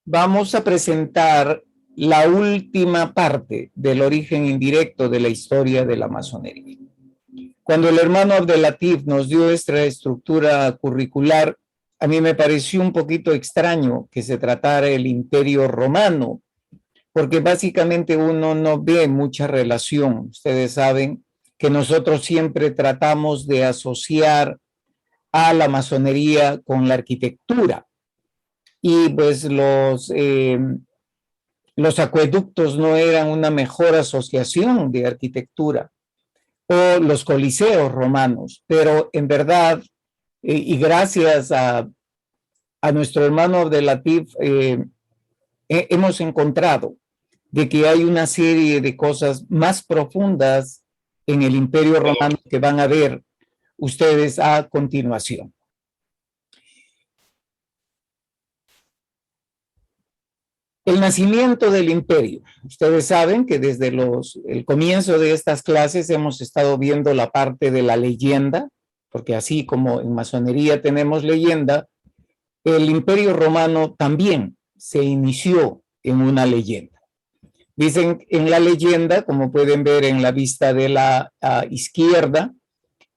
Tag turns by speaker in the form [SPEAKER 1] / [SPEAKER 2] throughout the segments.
[SPEAKER 1] Vamos a presentar la última parte del origen indirecto de la historia de la masonería. Cuando el hermano Abdelatif nos dio esta estructura curricular, a mí me pareció un poquito extraño que se tratara el Imperio Romano, porque básicamente uno no ve mucha relación. Ustedes saben que nosotros siempre tratamos de asociar a la masonería con la arquitectura. Y pues los acueductos no eran una mejor asociación de arquitectura, o los coliseos romanos, pero en verdad, y gracias a nuestro hermano Abdelatif, hemos encontrado de que hay una serie de cosas más profundas en el Imperio Romano que van a ver ustedes a continuación. El nacimiento del imperio. Ustedes saben que desde el comienzo de estas clases hemos estado viendo la parte de la leyenda, porque así como en masonería tenemos leyenda, el imperio romano también se inició en una leyenda. Dicen en la leyenda, como pueden ver en la vista de la izquierda,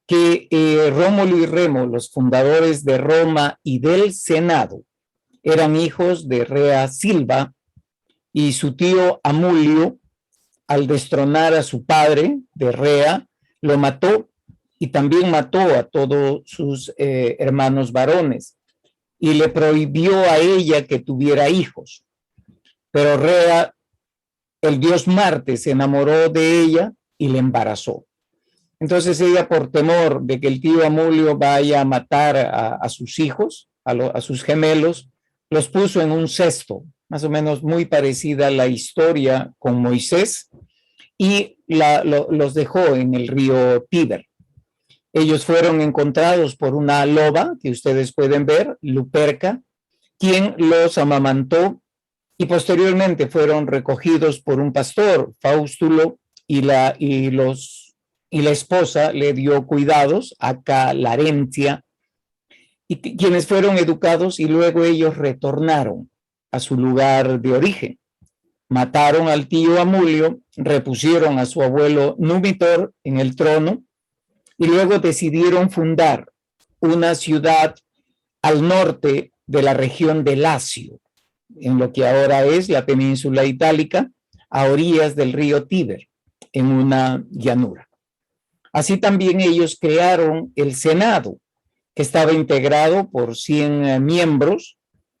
[SPEAKER 1] que Rómulo y Remo, los fundadores de Roma y del Senado, eran hijos de Rea Silva, y su tío Amulio, al destronar a su padre de Rea, lo mató y también mató a todos sus hermanos varones y le prohibió a ella que tuviera hijos. Pero Rea, el dios Marte, se enamoró de ella y le embarazó. Entonces ella, por temor de que el tío Amulio vaya a matar a sus hijos, a sus gemelos, los puso en un cesto, más o menos muy parecida a la historia con Moisés, y los dejó en el río Tíber. Ellos fueron encontrados por una loba, que ustedes pueden ver, Luperca, quien los amamantó, y posteriormente fueron recogidos por un pastor, Faustulo, y la esposa le dio cuidados a Calarencia, y quienes fueron educados, y luego ellos retornaron a su lugar de origen. Mataron al tío Amulio, repusieron a su abuelo Numitor en el trono y luego decidieron fundar una ciudad al norte de la región de Lacio, en lo que ahora es la península itálica, a orillas del río Tíber, en una llanura. Así también ellos crearon el Senado, que estaba integrado por 100 miembros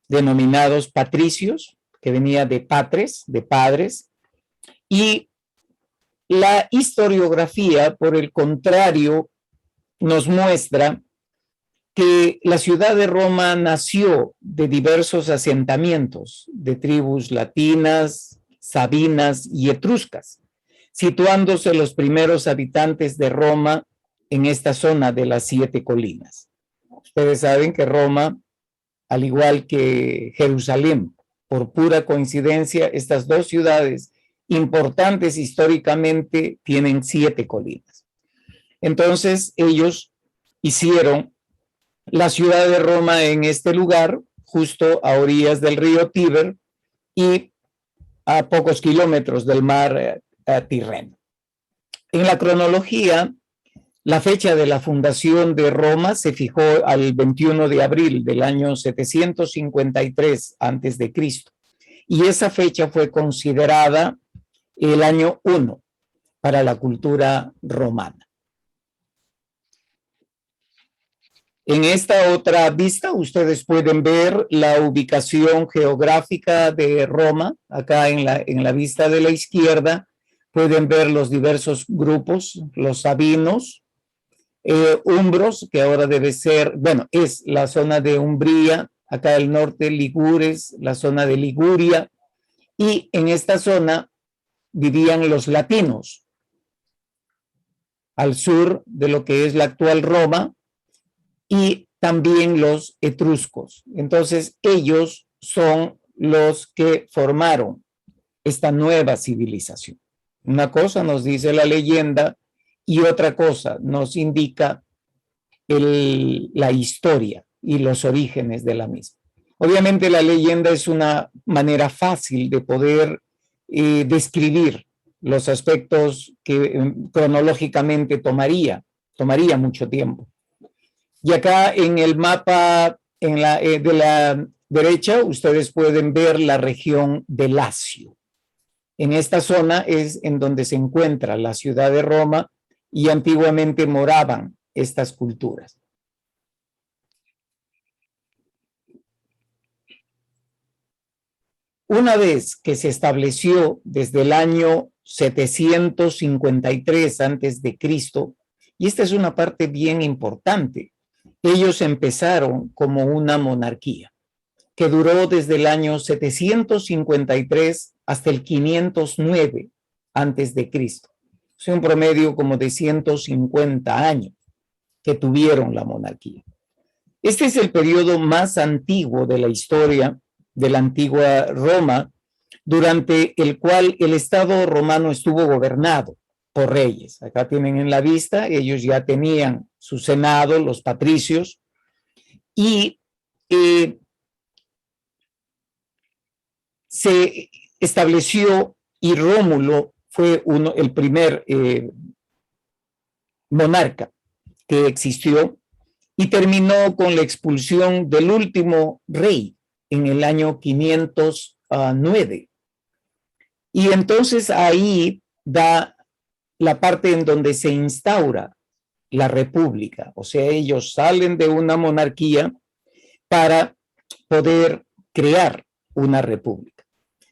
[SPEAKER 1] denominados patricios, que venía de patres, de padres, y la historiografía, por el contrario, nos muestra que la ciudad de Roma nació de diversos asentamientos de tribus latinas, sabinas y etruscas, situándose los primeros habitantes de Roma en esta zona de las 7 colinas. Ustedes saben que Roma, al igual que Jerusalén, por pura coincidencia, estas dos ciudades importantes históricamente tienen 7 colinas. Entonces ellos hicieron la ciudad de Roma en este lugar, justo a orillas del río Tíber y a pocos kilómetros del mar Tirreno. En la cronología, la fecha de la fundación de Roma se fijó al 21 de abril del año 753 a.C. y esa fecha fue considerada el año 1 para la cultura romana. En esta otra vista ustedes pueden ver la ubicación geográfica de Roma. Acá en la vista de la izquierda pueden ver los diversos grupos, los sabinos, umbros, que ahora debe ser, bueno, es la zona de Umbría, acá al norte Ligures, la zona de Liguria, y en esta zona vivían los latinos, al sur de lo que es la actual Roma, y también los etruscos. Entonces ellos son los que formaron esta nueva civilización. Una cosa nos dice la leyenda y otra cosa nos indica la historia y los orígenes de la misma. Obviamente la leyenda es una manera fácil de poder describir los aspectos que cronológicamente tomaría mucho tiempo. Y acá en el mapa de la derecha ustedes pueden ver la región de Lacio. En esta zona es en donde se encuentra la ciudad de Roma y antiguamente moraban estas culturas. Una vez que se estableció desde el año 753 antes de Cristo, y esta es una parte bien importante, ellos empezaron como una monarquía que duró desde el año 753 hasta el 509 antes de Cristo. Es un promedio como de 150 años que tuvieron la monarquía. Este es el periodo más antiguo de la historia de la antigua Roma, durante el cual el Estado romano estuvo gobernado por reyes. Acá tienen en la vista, ellos ya tenían su senado, los patricios, y se estableció, y Rómulo fue el primer monarca que existió, y terminó con la expulsión del último rey en el año 509. Y entonces ahí da la parte en donde se instaura la república, o sea, ellos salen de una monarquía para poder crear una república.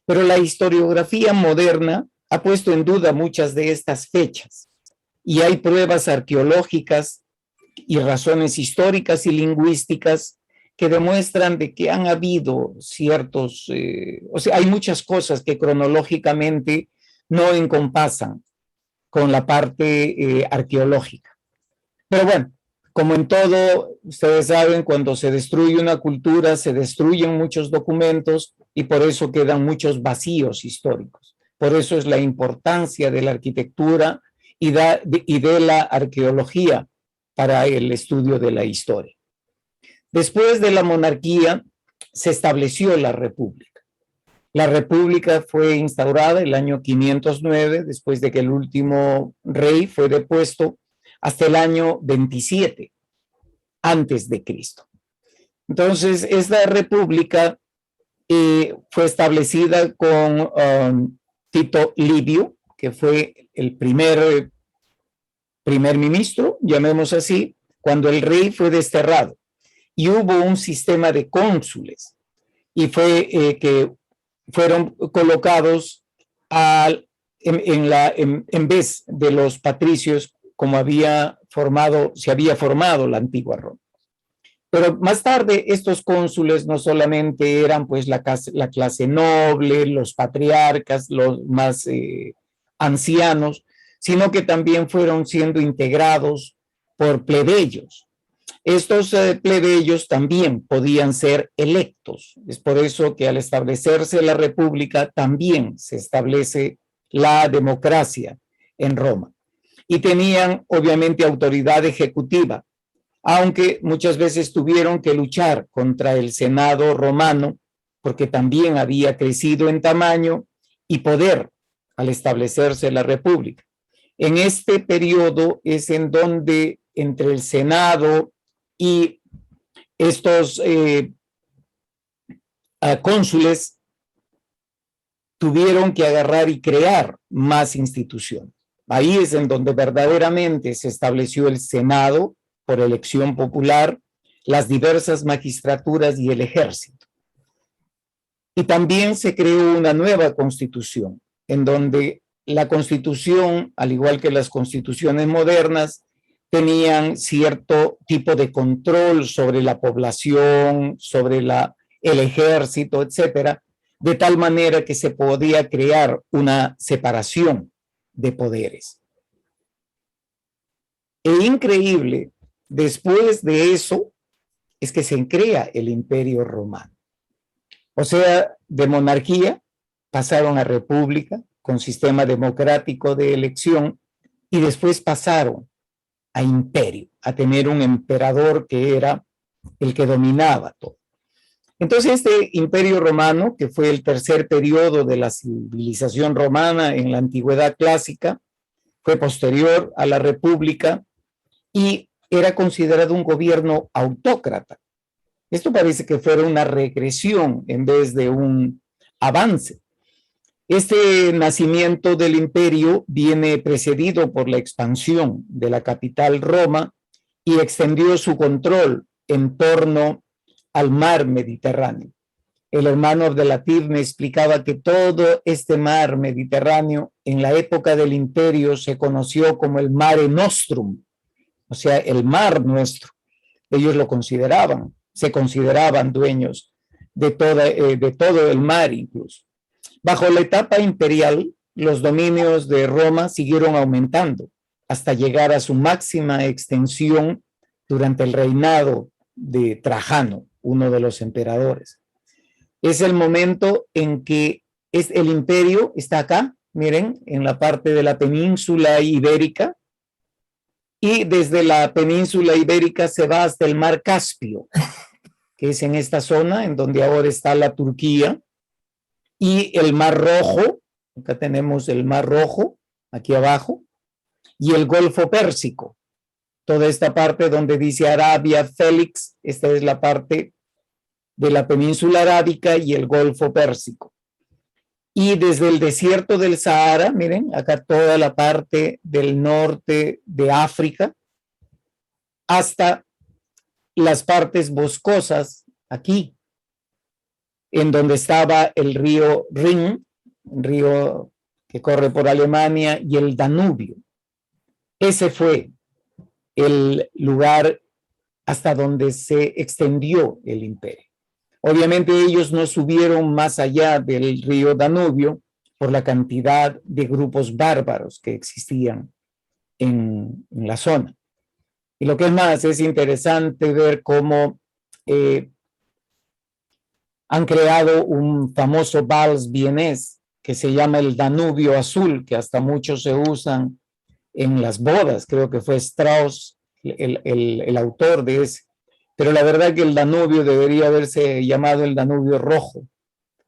[SPEAKER 1] Pero la historiografía moderna ha puesto en duda muchas de estas fechas y hay pruebas arqueológicas y razones históricas y lingüísticas que demuestran de que han habido ciertos, o sea, hay muchas cosas que cronológicamente no encompasan con la parte arqueológica. Pero bueno, como en todo, ustedes saben, cuando se destruye una cultura, se destruyen muchos documentos y por eso quedan muchos vacíos históricos. Por eso es la importancia de la arquitectura y de la arqueología para el estudio de la historia. Después de la monarquía, se estableció la república. La república fue instaurada el año 509, después de que el último rey fue depuesto, hasta el año 27 antes de Cristo. Entonces, esta república fue establecida con Tito Livio, que fue el primer ministro, llamemos así, cuando el rey fue desterrado. Y hubo un sistema de cónsules, y fue que fueron colocados en vez de los patricios, como se había formado la antigua Roma. Pero más tarde estos cónsules no solamente eran pues la clase noble, los patriarcas, los más ancianos, sino que también fueron siendo integrados por plebeyos. Estos plebeyos también podían ser electos. Es por eso que al establecerse la república también se establece la democracia en Roma. Y tenían obviamente autoridad ejecutiva, aunque muchas veces tuvieron que luchar contra el Senado romano, porque también había crecido en tamaño y poder al establecerse la república. En este periodo es en donde entre el Senado y estos cónsules tuvieron que agarrar y crear más instituciones. Ahí es en donde verdaderamente se estableció el Senado por elección popular, las diversas magistraturas y el ejército. Y también se creó una nueva constitución, en donde la constitución, al igual que las constituciones modernas, tenían cierto tipo de control sobre la población, sobre el ejército, etcétera, de tal manera que se podía crear una separación de poderes. E increíble, después de eso es que se crea el Imperio Romano. O sea, de monarquía pasaron a república con sistema democrático de elección y después pasaron a imperio, a tener un emperador que era el que dominaba todo. Entonces, este imperio romano, que fue el tercer periodo de la civilización romana en la antigüedad clásica, fue posterior a la república y era considerado un gobierno autócrata. Esto parece que fuera una regresión en vez de un avance. Este nacimiento del imperio viene precedido por la expansión de la capital Roma y extendió su control en torno al mar Mediterráneo. El hermano Abdelatif me explicaba que todo este mar Mediterráneo en la época del imperio se conoció como el Mare Nostrum, o sea, el mar nuestro. Ellos lo consideraban, se consideraban dueños de todo el mar incluso. Bajo la etapa imperial, los dominios de Roma siguieron aumentando hasta llegar a su máxima extensión durante el reinado de Trajano, uno de los emperadores. Es el momento en que el imperio está acá, miren, en la parte de la península ibérica, y desde la península ibérica se va hasta el mar Caspio, que es en esta zona en donde ahora está la Turquía, y el mar Rojo, acá tenemos el mar Rojo, aquí abajo, y el Golfo Pérsico. Toda esta parte donde dice Arabia Félix, esta es la parte de la península arábica y el Golfo Pérsico. Y desde el desierto del Sahara, miren, acá toda la parte del norte de África, hasta las partes boscosas, aquí, en donde estaba el río Rin, un río que corre por Alemania, y el Danubio. Ese fue el lugar hasta donde se extendió el imperio. Obviamente ellos no subieron más allá del río Danubio por la cantidad de grupos bárbaros que existían en la zona. Y lo que es más, es interesante ver cómo han creado un famoso vals vienés que se llama el Danubio Azul, que hasta muchos se usan en las bodas. Creo que fue Strauss el autor de ese. Pero la verdad que el Danubio debería haberse llamado el Danubio Rojo,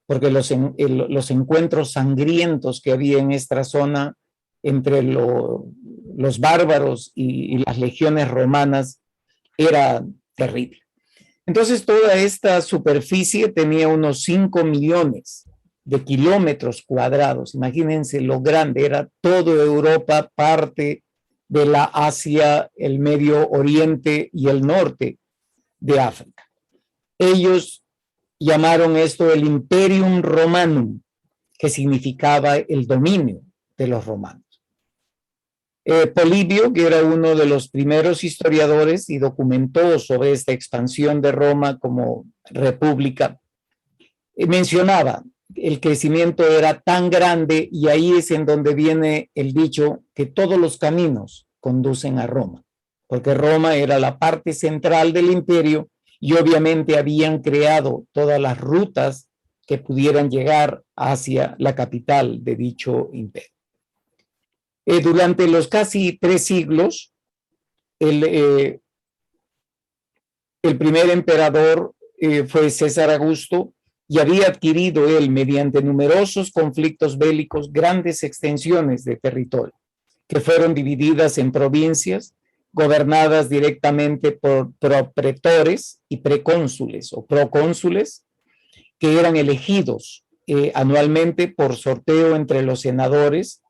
[SPEAKER 1] porque los encuentros sangrientos que había en esta zona entre los bárbaros y las legiones romanas era terrible. Entonces toda esta superficie tenía unos 5 millones de kilómetros cuadrados. Imagínense lo grande, era toda Europa, parte de la Asia, el Medio Oriente y el norte de África. Ellos llamaron esto el Imperium Romanum, que significaba el dominio de los romanos. Polibio, que era uno de los primeros historiadores y documentó sobre esta expansión de Roma como república, mencionaba el crecimiento era tan grande, y ahí es en donde viene el dicho que todos los caminos conducen a Roma, porque Roma era la parte central del imperio y obviamente habían creado todas las rutas que pudieran llegar hacia la capital de dicho imperio. Durante los casi 3 siglos, el primer emperador fue César Augusto, y había adquirido él, mediante numerosos conflictos bélicos, grandes extensiones de territorio, que fueron divididas en provincias, gobernadas directamente por propretores y precónsules o procónsules, que eran elegidos anualmente por sorteo entre los senadores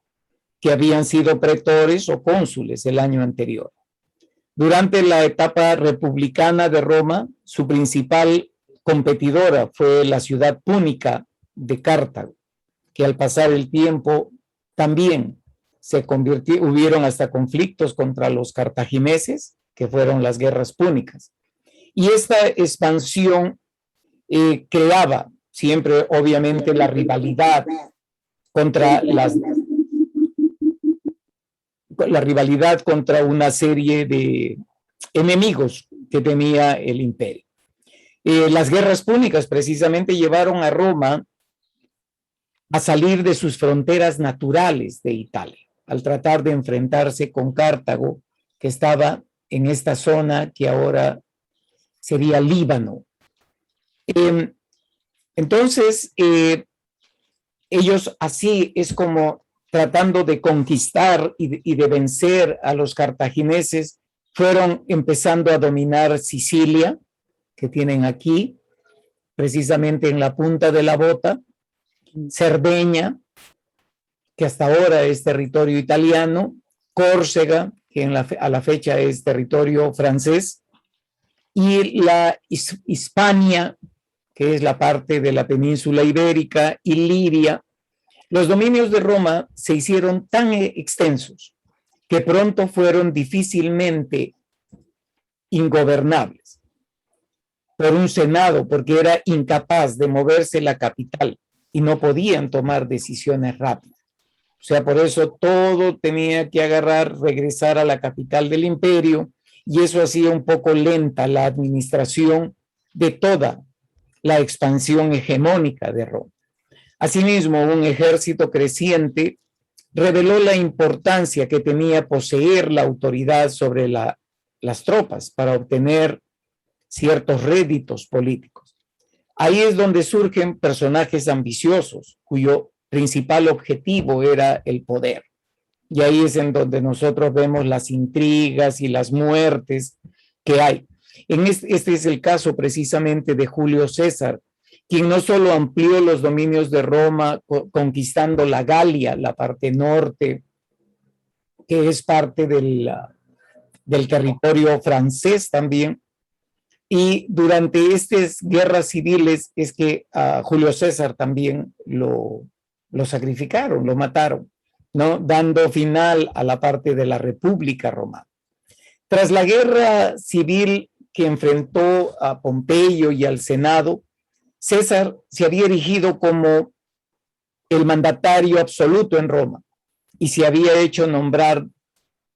[SPEAKER 1] que habían sido pretores o cónsules el año anterior. Durante la etapa republicana de Roma, su principal competidora fue la ciudad púnica de Cartago, que al pasar el tiempo también hubieron hasta conflictos contra los cartagineses, que fueron las guerras púnicas. Y esta expansión creaba siempre, obviamente, la rivalidad contra una serie de enemigos que tenía el imperio. Las guerras púnicas precisamente llevaron a Roma a salir de sus fronteras naturales de Italia, al tratar de enfrentarse con Cartago, que estaba en esta zona que ahora sería Líbano. Entonces, ellos así es como tratando de conquistar y de vencer a los cartagineses, fueron empezando a dominar Sicilia, que tienen aquí, precisamente en la punta de la bota, Cerdeña, que hasta ahora es territorio italiano, Córcega, que a la fecha es territorio francés, y la Hispania, que es la parte de la península ibérica, y Liria. Los dominios de Roma se hicieron tan extensos que pronto fueron difícilmente ingobernables por un senado, porque era incapaz de moverse la capital y no podían tomar decisiones rápidas. O sea, por eso todo tenía que regresar a la capital del imperio, y eso hacía un poco lenta la administración de toda la expansión hegemónica de Roma. Asimismo, un ejército creciente reveló la importancia que tenía poseer la autoridad sobre las tropas para obtener ciertos réditos políticos. Ahí es donde surgen personajes ambiciosos, cuyo principal objetivo era el poder. Y ahí es en donde nosotros vemos las intrigas y las muertes que hay. Este es el caso precisamente de Julio César, quien no solo amplió los dominios de Roma, conquistando la Galia, la parte norte, que es parte del territorio francés también, y durante estas guerras civiles es que a Julio César también lo sacrificaron, lo mataron, ¿no? Dando final a la parte de la República Romana. Tras la guerra civil que enfrentó a Pompeyo y al Senado, César se había erigido como el mandatario absoluto en Roma y se había hecho nombrar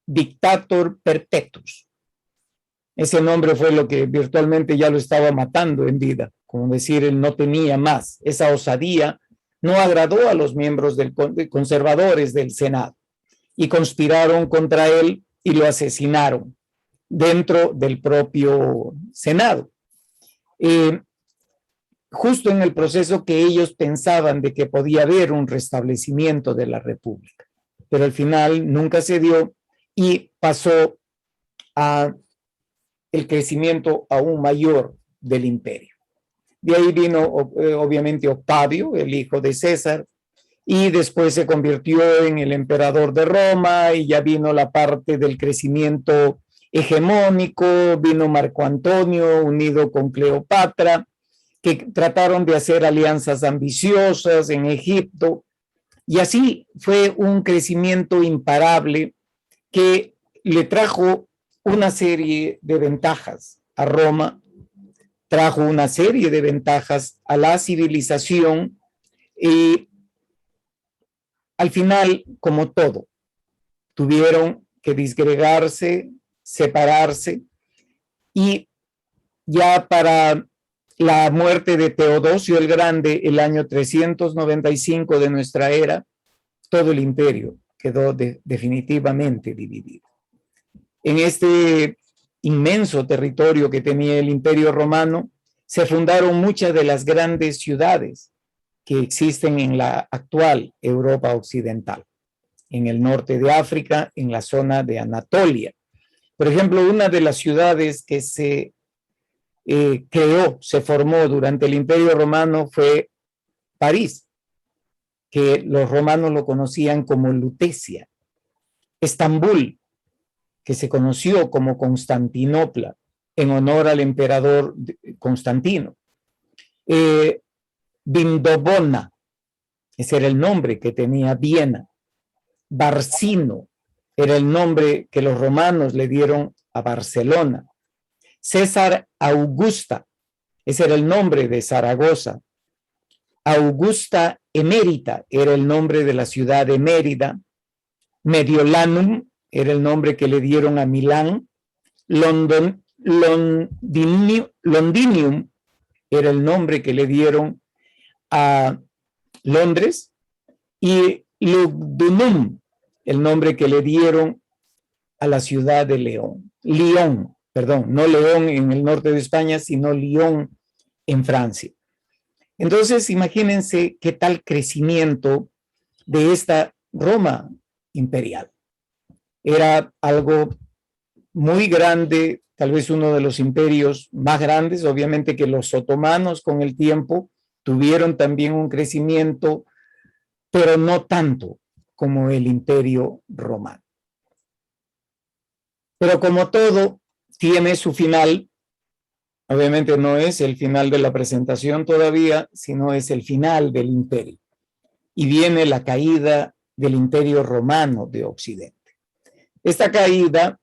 [SPEAKER 1] Dictator Perpetuus. Ese nombre fue lo que virtualmente ya lo estaba matando en vida, como decir, él no tenía más. Esa osadía no agradó a los miembros conservadores del Senado y conspiraron contra él y lo asesinaron dentro del propio Senado. Justo en el proceso que ellos pensaban de que podía haber un restablecimiento de la República, pero al final nunca se dio y pasó a el crecimiento aún mayor del imperio. De ahí vino obviamente Octavio, el hijo de César, y después se convirtió en el emperador de Roma, y ya vino la parte del crecimiento hegemónico, vino Marco Antonio unido con Cleopatra, que trataron de hacer alianzas ambiciosas en Egipto, y así fue un crecimiento imparable que le trajo una serie de ventajas a Roma, trajo una serie de ventajas a la civilización, y al final, como todo, tuvieron que disgregarse, separarse, y ya para la muerte de Teodosio el Grande, el año 395 de nuestra era, todo el imperio quedó definitivamente dividido. En este inmenso territorio que tenía el Imperio Romano, se fundaron muchas de las grandes ciudades que existen en la actual Europa occidental, en el norte de África, en la zona de Anatolia. Por ejemplo, una de las ciudades que se se formó durante el Imperio Romano fue París, que los romanos lo conocían como Lutecia. Estambul, que se conoció como Constantinopla, en honor al emperador Constantino. Vindobona, ese era el nombre que tenía Viena. Barcino era el nombre que los romanos le dieron a Barcelona. César Augusta, ese era el nombre de Zaragoza. Augusta Emérita era el nombre de la ciudad de Mérida. Mediolanum era el nombre que le dieron a Milán. Londinium era el nombre que le dieron a Londres, y Lugdunum, el nombre que le dieron a la ciudad de León. Lyon, perdón, no León en el norte de España, sino Lyon en Francia. Entonces, imagínense qué tal crecimiento de esta Roma imperial. Era algo muy grande, tal vez uno de los imperios más grandes, obviamente que los otomanos con el tiempo tuvieron también un crecimiento, pero no tanto como el imperio romano. Pero como todo tiene su final, obviamente no es el final de la presentación todavía, sino es el final del imperio. Y viene la caída del imperio romano de Occidente. Esta caída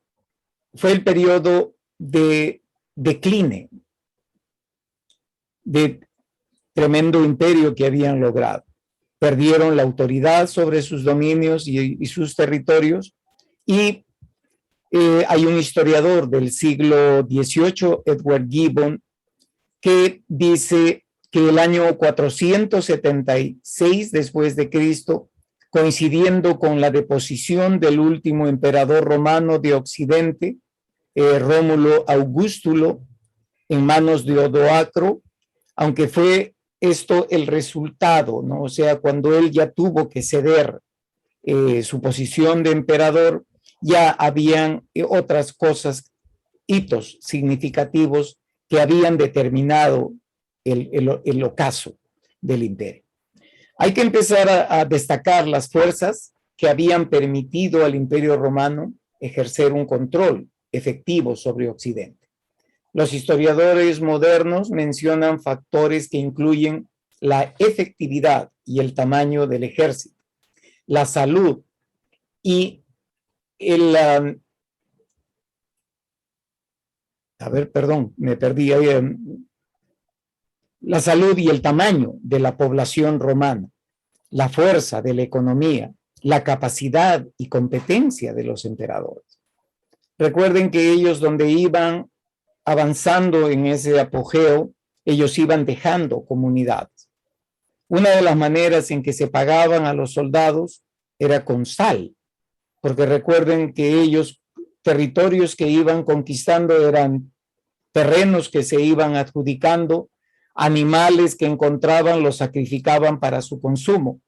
[SPEAKER 1] fue el periodo de decline de tremendo imperio que habían logrado. Perdieron la autoridad sobre sus dominios y sus territorios, y hay un historiador del siglo XVIII, Edward Gibbon, que dice que el año 476 después de Cristo, coincidiendo con la deposición del último emperador romano de Occidente, Rómulo Augustulo, en manos de Odoacro, aunque fue esto el resultado, ¿no? O sea, cuando él ya tuvo que ceder su posición de emperador, ya habían otras cosas, hitos significativos que habían determinado el ocaso del imperio. Hay que empezar a destacar las fuerzas que habían permitido al imperio romano ejercer un control efectivo sobre Occidente. Los historiadores modernos mencionan factores que incluyen la efectividad y el tamaño del ejército, la salud y la salud y el tamaño de la población romana, la fuerza de la economía, la capacidad y competencia de los emperadores. Recuerden que ellos, donde iban avanzando en ese apogeo, ellos iban dejando comunidades. Una de las maneras en que se pagaban a los soldados era con sal, porque recuerden que ellos, territorios que iban conquistando eran terrenos que se iban adjudicando, animales que encontraban los sacrificaban para su consumo.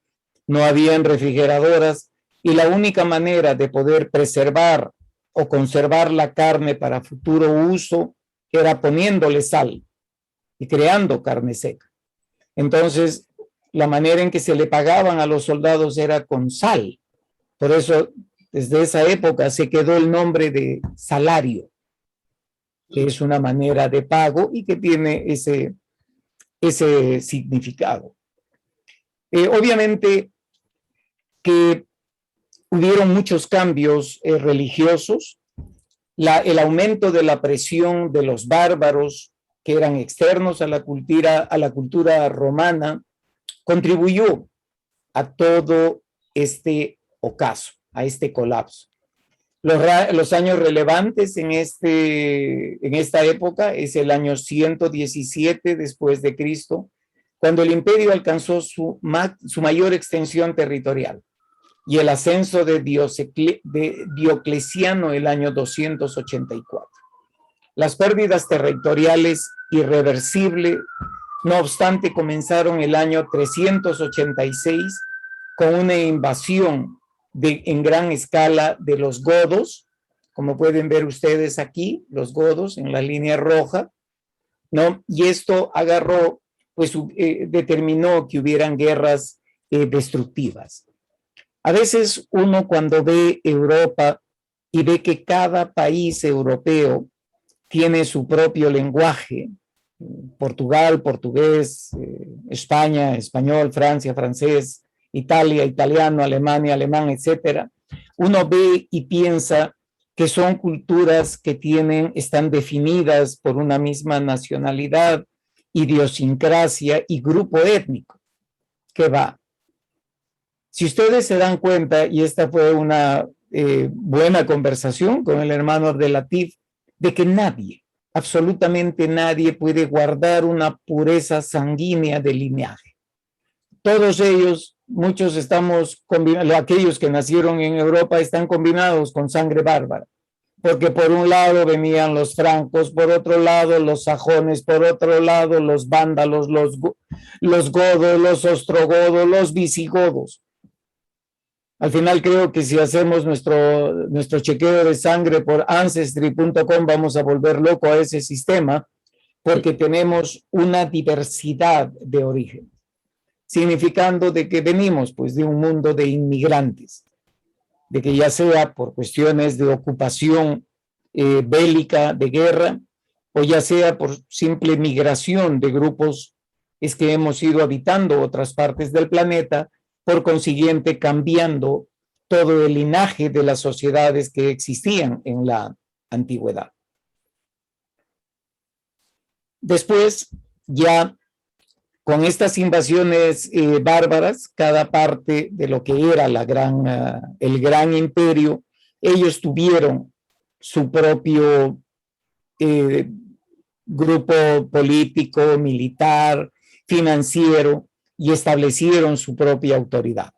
[SPEAKER 1] No habían refrigeradoras y la única manera de poder preservar o conservar la carne para futuro uso era poniéndole sal y creando carne seca. Entonces, la manera en que se le pagaban a los soldados era con sal. Por eso, desde esa época se quedó el nombre de salario, que es una manera de pago y que tiene ese significado. Obviamente que hubieron muchos cambios religiosos, el aumento de la presión de los bárbaros que eran externos a la cultura romana, contribuyó a todo este ocaso, a este colapso. Los años relevantes en esta época es el año 117 después de Cristo, cuando el imperio alcanzó su mayor extensión territorial, y el ascenso de Diocleciano el año 284. Las pérdidas territoriales irreversibles, no obstante, comenzaron el año 386 con una invasión en gran escala de los godos, como pueden ver ustedes aquí, los godos en la línea roja, ¿no? Y esto agarró, pues determinó que hubieran guerras destructivas. A veces uno, cuando ve Europa y ve que cada país europeo tiene su propio lenguaje, Portugal, portugués, España, español, Francia, francés, Italia, italiano, Alemania, alemán, etcétera, uno ve y piensa que son culturas que están definidas por una misma nacionalidad, idiosincrasia y grupo étnico. ¿Qué va? Si ustedes se dan cuenta, y esta fue una buena conversación con el hermano Abdelatif, de que nadie, absolutamente nadie, puede guardar una pureza sanguínea de linaje. Todos ellos, muchos estamos combinados, aquellos que nacieron en Europa están combinados con sangre bárbara. porque por un lado venían los francos, por otro lado los sajones, por otro lado los vándalos, los godos, los ostrogodos, los visigodos. Al final creo que si hacemos nuestro chequeo de sangre por Ancestry.com vamos a volver loco a ese sistema, porque tenemos una diversidad de origen, significando de que venimos pues de un mundo de inmigrantes, de que ya sea por cuestiones de ocupación bélica, de guerra, o ya sea por simple migración de grupos es que hemos ido habitando otras partes del planeta, por consiguiente cambiando todo el linaje de las sociedades que existían en la antigüedad. Después, ya con estas invasiones bárbaras, cada parte de lo que era el gran imperio, ellos tuvieron su propio grupo político, militar, financiero, y establecieron su propia autoridad.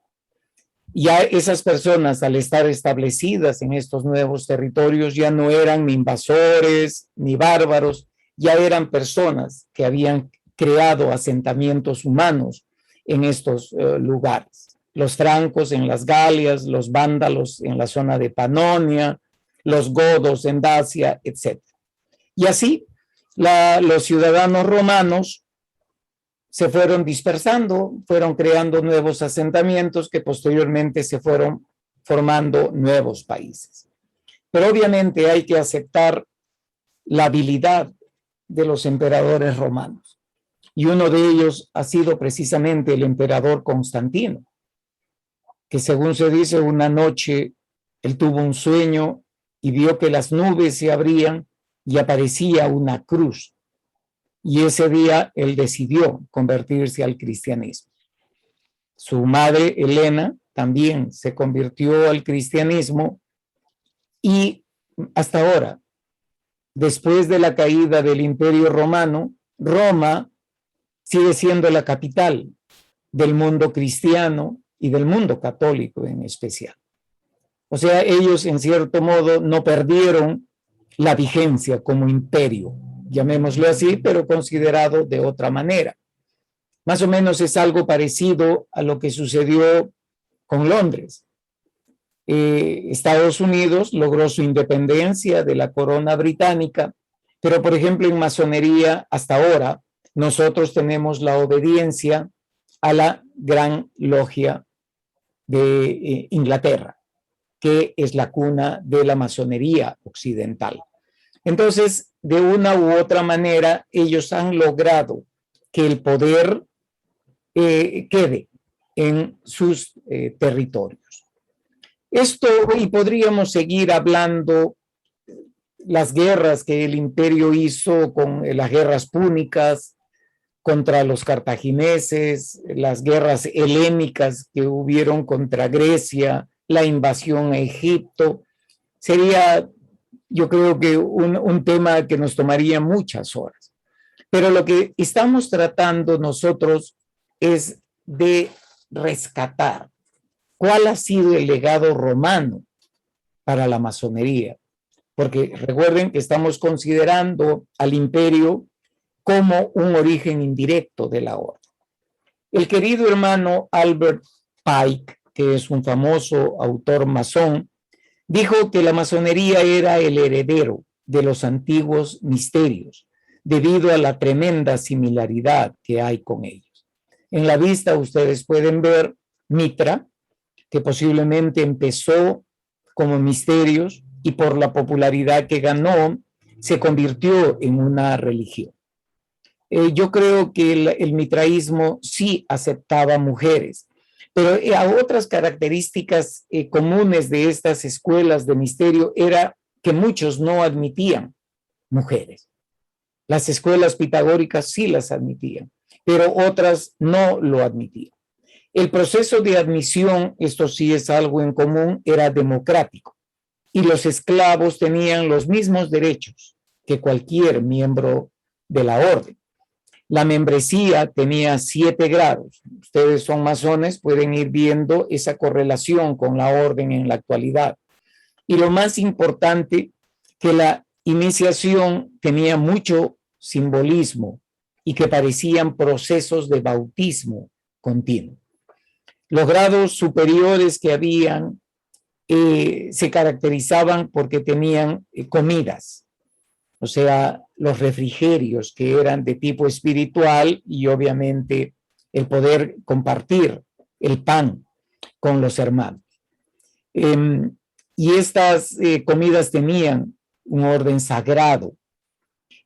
[SPEAKER 1] Ya esas personas, al estar establecidas en estos nuevos territorios, ya no eran ni invasores ni bárbaros, ya eran personas que habían creado asentamientos humanos en estos lugares. Los francos en las Galias, los vándalos en la zona de Panonia, los godos en Dacia, etc. Y así los ciudadanos romanos se fueron dispersando, fueron creando nuevos asentamientos que posteriormente se fueron formando nuevos países. Pero obviamente hay que aceptar la habilidad de los emperadores romanos. Y uno de ellos ha sido precisamente el emperador Constantino, que según se dice, una noche él tuvo un sueño y vio que las nubes se abrían y aparecía una cruz. Y ese día él decidió convertirse al cristianismo. Su madre, Helena, también se convirtió al cristianismo y hasta ahora, después de la caída del Imperio Romano, Roma sigue siendo la capital del mundo cristiano y del mundo católico en especial. O sea, ellos en cierto modo no perdieron la vigencia como imperio, llamémoslo así, pero considerado de otra manera. Más o menos es algo parecido a lo que sucedió con Londres. Estados Unidos logró su independencia de la corona británica, pero por ejemplo en masonería hasta ahora nosotros tenemos la obediencia a la Gran Logia de Inglaterra, que es la cuna de la masonería occidental. Entonces, de una u otra manera, ellos han logrado que el poder quede en sus territorios. Esto, y podríamos seguir hablando las guerras que el imperio hizo con las guerras púnicas contra los cartagineses, las guerras helénicas que hubieron contra Grecia, la invasión a Egipto. Sería, yo creo que un tema que nos tomaría muchas horas. Pero lo que estamos tratando nosotros es de rescatar cuál ha sido el legado romano para la masonería. Porque recuerden que estamos considerando al imperio como un origen indirecto de la orden. El querido hermano Albert Pike, que es un famoso autor masón, dijo que la masonería era el heredero de los antiguos misterios, debido a la tremenda similaridad que hay con ellos. En la vista ustedes pueden ver Mitra, que posiblemente empezó como misterios y por la popularidad que ganó, se convirtió en una religión. Yo creo que el mitraísmo sí aceptaba mujeres, pero a otras características comunes de estas escuelas de misterio era que muchos no admitían mujeres. Las escuelas pitagóricas sí las admitían, pero otras no lo admitían. El proceso de admisión, esto sí es algo en común, era democrático y los esclavos tenían los mismos derechos que cualquier miembro de la orden. La membresía tenía 7 grados. Ustedes son masones, pueden ir viendo esa correlación con la orden en la actualidad. Y lo más importante que la iniciación tenía mucho simbolismo y que parecían procesos de bautismo continuo. Los grados superiores que habían se caracterizaban porque tenían comidas, o sea, los refrigerios que eran de tipo espiritual y obviamente el poder compartir el pan con los hermanos. Y estas comidas tenían un orden sagrado.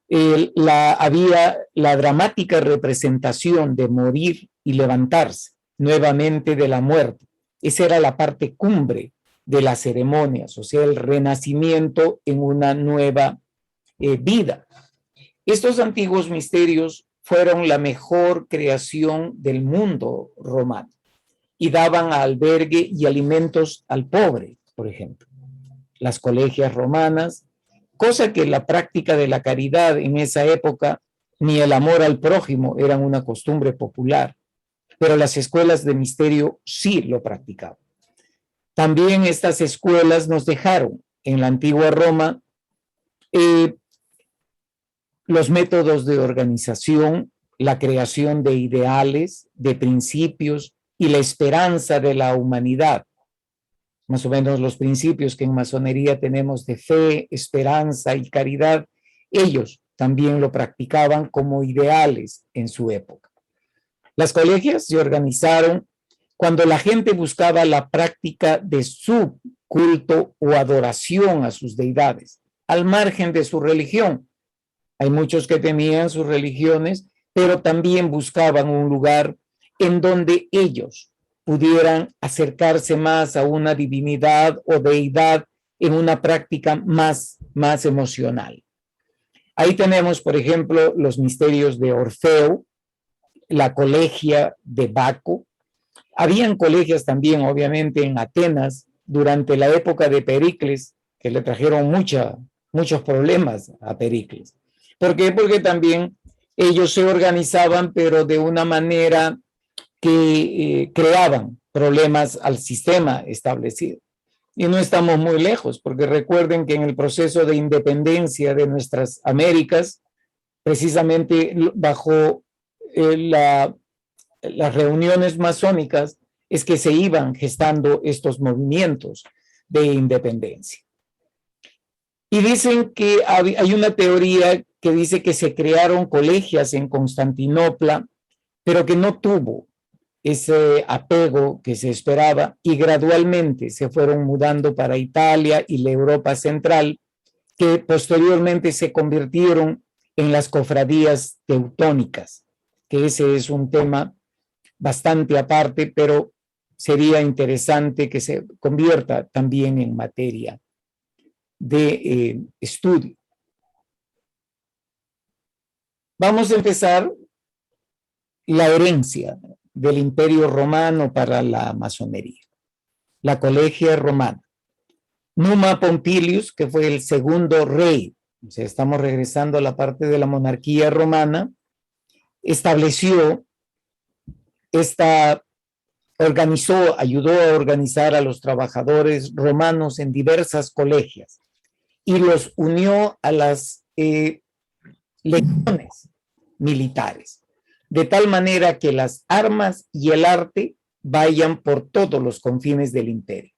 [SPEAKER 1] Había la dramática representación de morir y levantarse nuevamente de la muerte. Esa era la parte cumbre de las ceremonias, o sea, el renacimiento en una nueva vida. Estos antiguos misterios fueron la mejor creación del mundo romano y daban albergue y alimentos al pobre, por ejemplo. Las colegias romanas, cosa que la práctica de la caridad en esa época ni el amor al prójimo eran una costumbre popular, pero las escuelas de misterio sí lo practicaban. También estas escuelas nos dejaron en la antigua Roma los métodos de organización, la creación de ideales, de principios y la esperanza de la humanidad. Más o menos los principios que en masonería tenemos de fe, esperanza y caridad, ellos también lo practicaban como ideales en su época. Las colegias se organizaron cuando la gente buscaba la práctica de su culto o adoración a sus deidades, al margen de su religión. Hay muchos que tenían sus religiones, pero también buscaban un lugar en donde ellos pudieran acercarse más a una divinidad o deidad en una práctica más emocional. Ahí tenemos, por ejemplo, los misterios de Orfeo, la colegia de Baco. Habían colegias también, obviamente, en Atenas durante la época de Pericles, que le trajeron muchos problemas a Pericles. ¿Por qué? Porque también ellos se organizaban, pero de una manera que creaban problemas al sistema establecido. Y no estamos muy lejos, porque recuerden que en el proceso de independencia de nuestras Américas, precisamente bajo las reuniones masónicas, es que se iban gestando estos movimientos de independencia. Y dicen que hay una teoría que dice que se crearon colegias en Constantinopla, pero que no tuvo ese apego que se esperaba y gradualmente se fueron mudando para Italia y la Europa central, que posteriormente se convirtieron en las cofradías teutónicas, que ese es un tema bastante aparte, pero sería interesante que se convierta también en materia de estudio. Vamos a empezar la herencia del Imperio Romano para la masonería. La colegia romana. Numa Pompilius, que fue el segundo rey, o sea, estamos regresando a la parte de la monarquía romana, estableció ayudó a organizar a los trabajadores romanos en diversas colegias y los unió a las legiones militares, de tal manera que las armas y el arte vayan por todos los confines del imperio.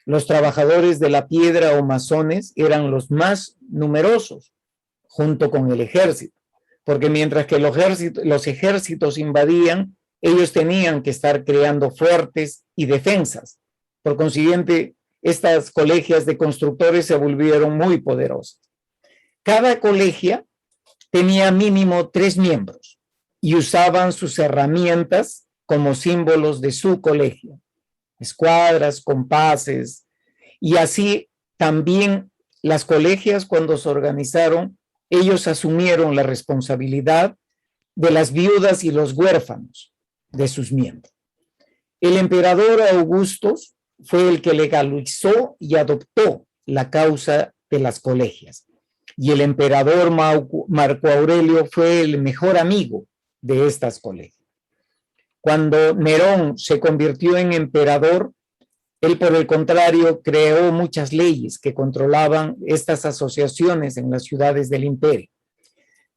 [SPEAKER 1] Los trabajadores de la piedra o masones eran los más numerosos, junto con el ejército, porque mientras que los ejércitos invadían, ellos tenían que estar creando fuertes y defensas. Por consiguiente, estas colegias de constructores se volvieron muy poderosas. Cada colegia tenía mínimo 3 miembros y usaban sus herramientas como símbolos de su colegio, escuadras, compases, y así también las colegias, cuando se organizaron, ellos asumieron la responsabilidad de las viudas y los huérfanos de sus miembros. El emperador Augusto fue el que legalizó y adoptó la causa de las colegias, y el emperador Marco Aurelio fue el mejor amigo de estas colegias. Cuando Nerón se convirtió en emperador, Él, por el contrario, creó muchas leyes que controlaban estas asociaciones en las ciudades del imperio.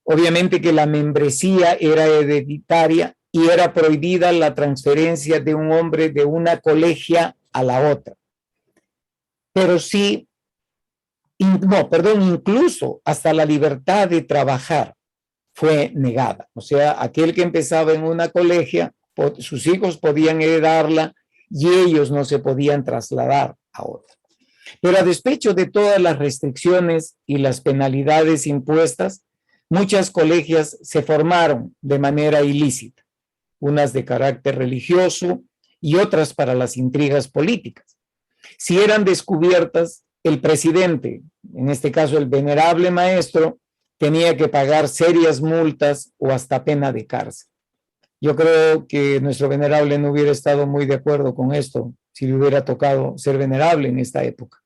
[SPEAKER 1] Obviamente que la membresía era hereditaria y era prohibida la transferencia de un hombre de una colegia a la otra. Pero sí, incluso hasta la libertad de trabajar fue negada. O sea, aquel que empezaba en una colegia, sus hijos podían heredarla y ellos no se podían trasladar a otra. Pero a despecho de todas las restricciones y las penalidades impuestas, muchas colegias se formaron de manera ilícita, unas de carácter religioso y otras para las intrigas políticas. Si eran descubiertas, el presidente, en este caso el venerable maestro, tenía que pagar serias multas o hasta pena de cárcel. Yo creo que nuestro venerable no hubiera estado muy de acuerdo con esto si le hubiera tocado ser venerable en esta época.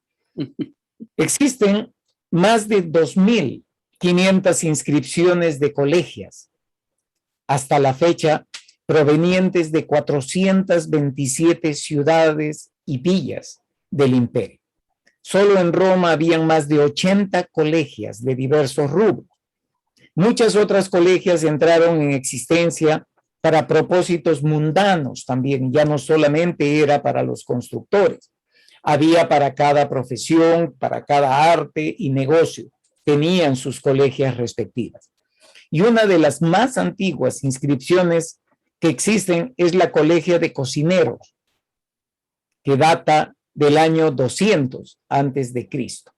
[SPEAKER 1] Existen más de 2.500 inscripciones de colegias hasta la fecha, provenientes de 427 ciudades y villas del imperio. Solo en Roma habían más de 80 colegias de diversos rubros. Muchas otras colegias entraron en existencia para propósitos mundanos también, ya no solamente era para los constructores. Había para cada profesión, para cada arte y negocio, tenían sus colegias respectivas. Y una de las más antiguas inscripciones que existen es la Colegia de Cocineros, que data del año 200 antes de Cristo.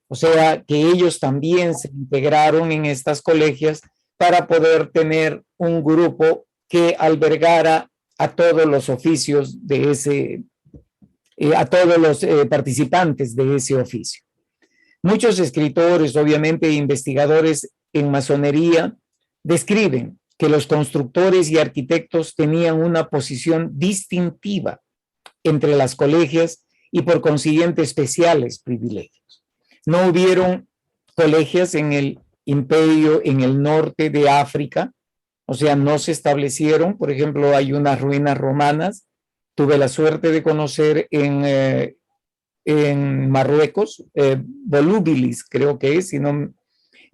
[SPEAKER 1] O sea que ellos también se integraron en estas colegias para poder tener un grupo que albergara a todos los oficios de ese, a todos los participantes de ese oficio. Muchos escritores, obviamente investigadores en masonería, describen que los constructores y arquitectos tenían una posición distintiva entre las colegias y por consiguiente especiales privilegios. No hubieron colegias en el imperio en el norte de África, o sea, no se establecieron. Por ejemplo, hay unas ruinas romanas. Tuve la suerte de conocer en Marruecos, Volubilis creo que es, si no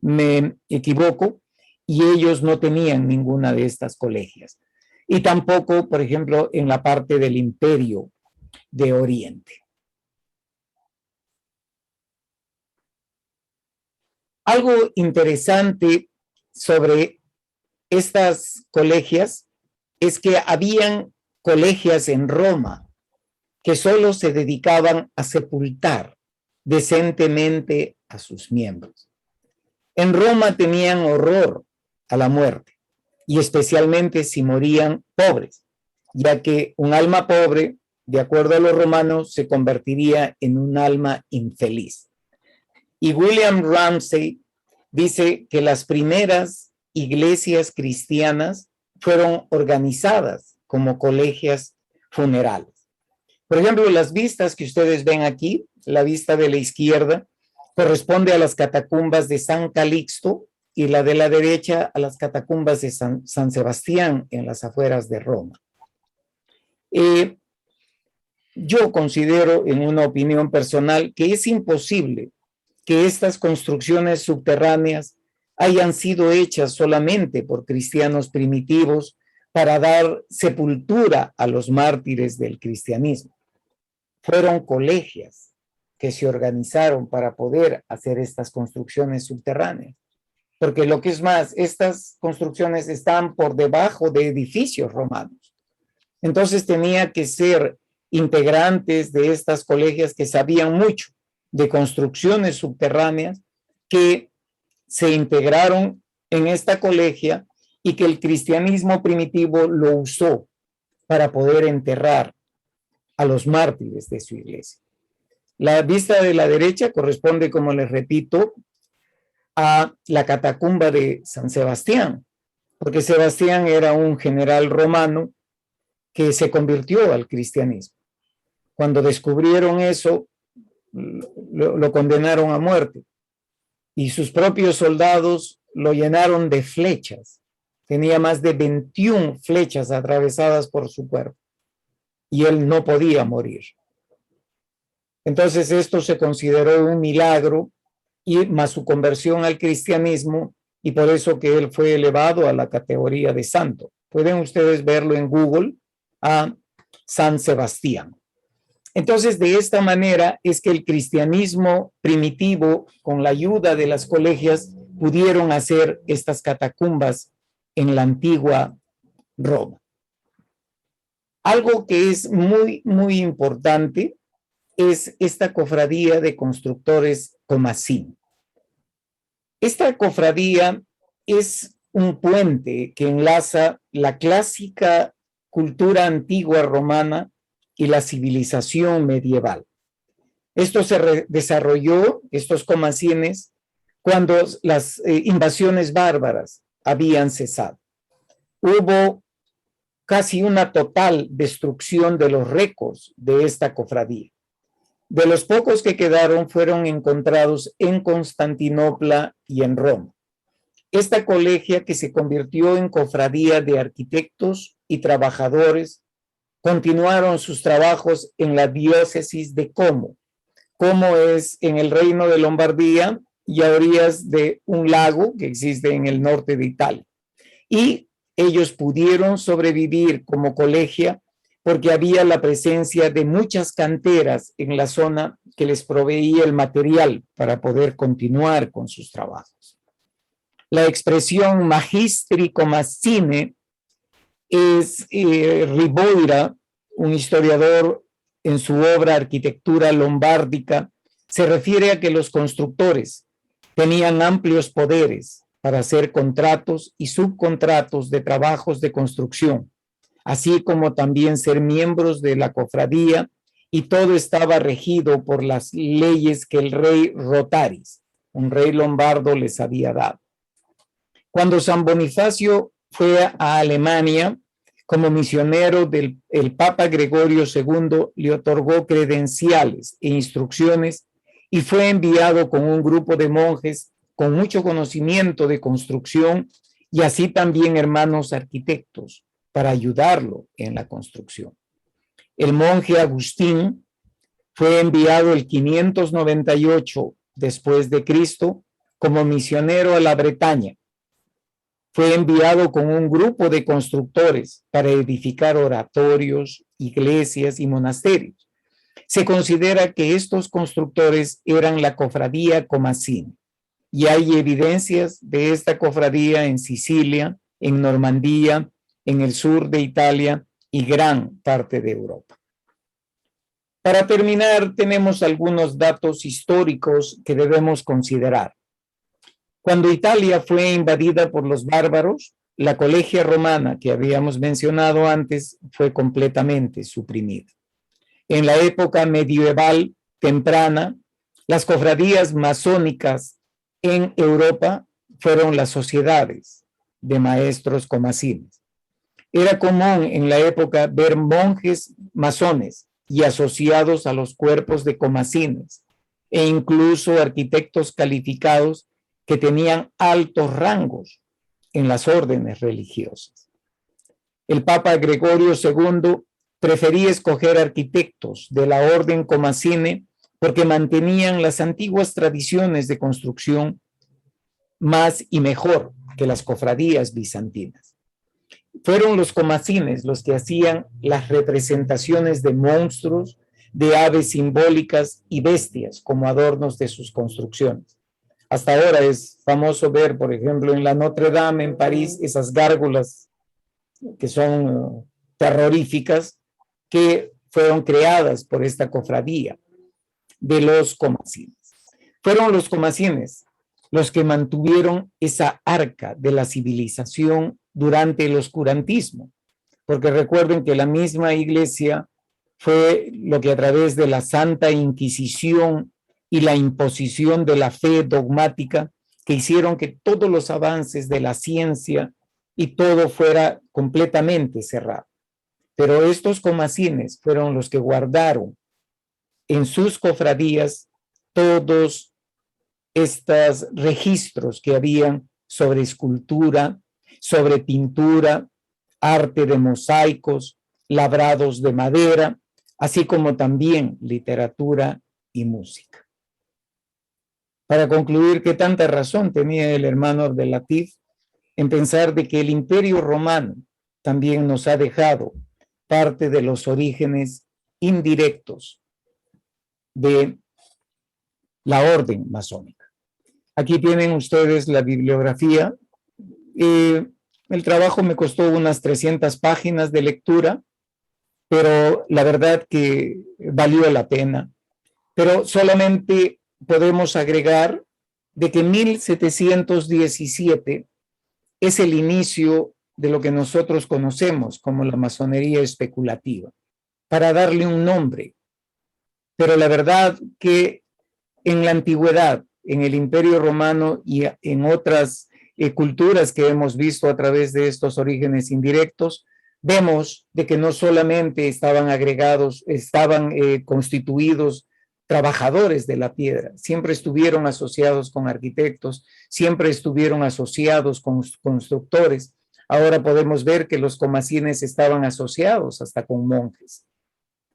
[SPEAKER 1] me equivoco, y ellos no tenían ninguna de estas colegias. Y tampoco, por ejemplo, en la parte del imperio de Oriente. Algo interesante sobre estas colegias es que habían colegias en Roma que solo se dedicaban a sepultar decentemente a sus miembros. En Roma tenían horror a la muerte, y especialmente si morían pobres, ya que un alma pobre, de acuerdo a los romanos, se convertiría en un alma infeliz. Y William Ramsay dice que las primeras iglesias cristianas fueron organizadas como colegias funerales. Por ejemplo, las vistas que ustedes ven aquí, la vista de la izquierda, corresponde a las catacumbas de San Calixto y la de la derecha a las catacumbas de San Sebastián en las afueras de Roma. Yo considero, en una opinión personal, que es imposible que estas construcciones subterráneas hayan sido hechas solamente por cristianos primitivos para dar sepultura a los mártires del cristianismo. Fueron colegias que se organizaron para poder hacer estas construcciones subterráneas. Porque lo que es más, estas construcciones están por debajo de edificios romanos. Entonces tenía que ser integrantes de estas colegias que sabían mucho de construcciones subterráneas, que se integraron en esta colegia y que el cristianismo primitivo lo usó para poder enterrar a los mártires de su iglesia. La vista de la derecha corresponde, como les repito, a la catacumba de San Sebastián, porque Sebastián era un general romano que se convirtió al cristianismo. Cuando descubrieron eso, lo condenaron a muerte y sus propios soldados lo llenaron de flechas. Tenía más de 21 flechas atravesadas por su cuerpo y él no podía morir. Entonces esto se consideró un milagro y más su conversión al cristianismo, y por eso que él fue elevado a la categoría de santo. Pueden ustedes verlo en Google, a San Sebastián. Entonces, de esta manera es que el cristianismo primitivo, con la ayuda de las colegias, pudieron hacer estas catacumbas en la antigua Roma. Algo que es muy, muy importante es esta cofradía de constructores Comasín. Esta cofradía es un puente que enlaza la clásica cultura antigua romana y la civilización medieval. Esto se desarrolló, estos comasines, cuando las invasiones bárbaras habían cesado. Hubo casi una total destrucción de los récords de esta cofradía. De los pocos que quedaron fueron encontrados en Constantinopla y en Roma. Esta colegia, que se convirtió en cofradía de arquitectos y trabajadores, continuaron sus trabajos en la diócesis de Como. Como es en el reino de Lombardía y a orillas de un lago que existe en el norte de Italia. Y ellos pudieron sobrevivir como colegia porque había la presencia de muchas canteras en la zona que les proveía el material para poder continuar con sus trabajos. La expresión magistri comasine es Riboira, un historiador, en su obra Arquitectura Lombárdica, se refiere a que los constructores tenían amplios poderes para hacer contratos y subcontratos de trabajos de construcción, así como también ser miembros de la cofradía, y todo estaba regido por las leyes que el rey Rotaris, un rey lombardo, les había dado. Cuando San Bonifacio fue a Alemania como misionero, el Papa Gregorio II le otorgó credenciales e instrucciones y fue enviado con un grupo de monjes con mucho conocimiento de construcción y así también hermanos arquitectos para ayudarlo en la construcción. El monje Agustín fue enviado el 598 después de Cristo como misionero a la Bretaña. Fue enviado con un grupo de constructores para edificar oratorios, iglesias y monasterios. Se considera que estos constructores eran la cofradía Comasín, y hay evidencias de esta cofradía en Sicilia, en Normandía, en el sur de Italia y gran parte de Europa. Para terminar, tenemos algunos datos históricos que debemos considerar. Cuando Italia fue invadida por los bárbaros, la colegia romana que habíamos mencionado antes fue completamente suprimida. En la época medieval temprana, las cofradías masónicas en Europa fueron las sociedades de maestros comasines. Era común en la época ver monjes masones y asociados a los cuerpos de comasines, e incluso arquitectos calificados que tenían altos rangos en las órdenes religiosas. El Papa Gregorio II prefería escoger arquitectos de la orden Comasine porque mantenían las antiguas tradiciones de construcción más y mejor que las cofradías bizantinas. Fueron los comasines los que hacían las representaciones de monstruos, de aves simbólicas y bestias como adornos de sus construcciones. Hasta ahora es famoso ver, por ejemplo, en la Notre Dame en París, esas gárgolas que son terroríficas, que fueron creadas por esta cofradía de los comasines. Fueron los comasines los que mantuvieron esa arca de la civilización durante el oscurantismo, porque recuerden que la misma iglesia fue lo que a través de la Santa Inquisición y la imposición de la fe dogmática que hicieron que todos los avances de la ciencia y todo fuera completamente cerrado. Pero estos comasines fueron los que guardaron en sus cofradías todos estos registros que habían sobre escultura, sobre pintura, arte de mosaicos, labrados de madera, así como también literatura y música. Para concluir, ¿qué tanta razón tenía el hermano Abdelatif en pensar de que el Imperio Romano también nos ha dejado parte de los orígenes indirectos de la orden masónica? Aquí tienen ustedes la bibliografía. El trabajo me costó unas 300 páginas de lectura, pero la verdad que valió la pena. Pero solamente podemos agregar de que 1717 es el inicio de lo que nosotros conocemos como la masonería especulativa, para darle un nombre. Pero la verdad que en la antigüedad, en el Imperio Romano y en otras culturas que hemos visto a través de estos orígenes indirectos, vemos de que no solamente estaban constituidos trabajadores de la piedra, siempre estuvieron asociados con arquitectos, siempre estuvieron asociados con constructores. Ahora podemos ver que los comasines estaban asociados hasta con monjes.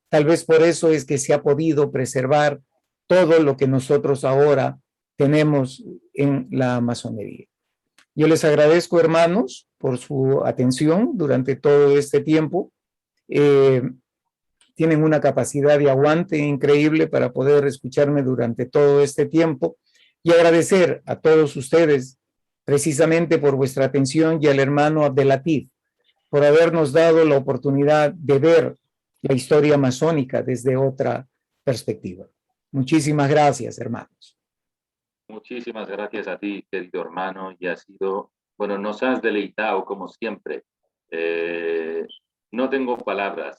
[SPEAKER 1] Tal vez por eso es que se ha podido preservar todo lo que nosotros ahora tenemos en la masonería. Yo les agradezco, hermanos, por su atención durante todo este tiempo. Tienen una capacidad de aguante increíble para poder escucharme durante todo este tiempo y agradecer a todos ustedes precisamente por vuestra atención y al hermano Abdelatif por habernos dado la oportunidad de ver la historia masónica desde otra perspectiva. Muchísimas gracias, hermanos.
[SPEAKER 2] Muchísimas gracias a ti, querido hermano, y ha sido, bueno, nos has deleitado como siempre. No tengo palabras